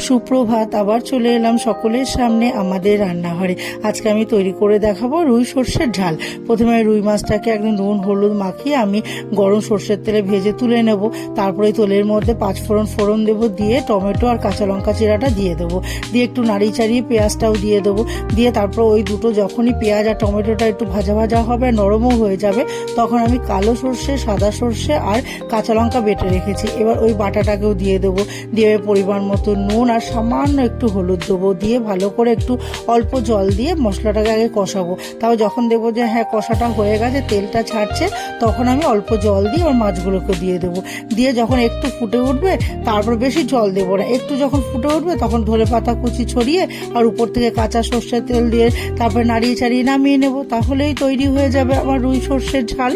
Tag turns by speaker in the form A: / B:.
A: সুপ্রভাত, আবার চলে এলাম সকলের সামনে আমাদের রান্নাঘরে। আজকে আমি তৈরি করে দেখাবো রুই সর্ষের ঝাল। প্রথমে রুই মাছটাকে একদম নুন হলুদ মাখিয়ে আমি গরম সর্ষের তেলে ভেজে তুলে নেব। তারপরে তেলের মধ্যে 5 ফোড়ন দেবো, দিয়ে টমেটো আর কাঁচা লঙ্কা চিরাটা দিয়ে দেবো, দিয়ে একটু নাড়ি চাড়িয়ে পেঁয়াজটাও দিয়ে দেবো। দিয়ে তারপর ওই দুটো যখনই পেঁয়াজ আর টমেটোটা একটু ভাজা ভাজা হবে, নরমও হয়ে যাবে, তখন আমি কালো সর্ষে, সাদা সর্ষে আর কাঁচা লঙ্কা বেটে রেখেছি, এবার ওই বাটাটাকেও দিয়ে দেবো। দিয়ে পরিমাণ মতো নুন আর সামান্য একটু হলুদ দেবো, দিয়ে ভালো করে একটু অল্প জল দিয়ে মশলাটাকে আগে কষাবো। তাও যখন দেখবো যে হ্যাঁ কষাটা হয়ে গেছে, তেলটা ছাড়ছে, তখন আমি অল্প জল দিয়ে ওর মাছগুলোকে দিয়ে দেবো। দিয়ে যখন একটু ফুটে উঠবে, তারপর বেশি জল দেবো না, একটু যখন ফুটে উঠবে তখন ধনেপাতা কুচি ছড়িয়ে আর উপর থেকে কাঁচা সর্ষের তেল দিয়ে তারপর নাড়িয়ে চাড়িয়ে নামিয়ে নেবো। তাহলেই তৈরি হয়ে যাবে আমার রুই সর্ষের ঝাল।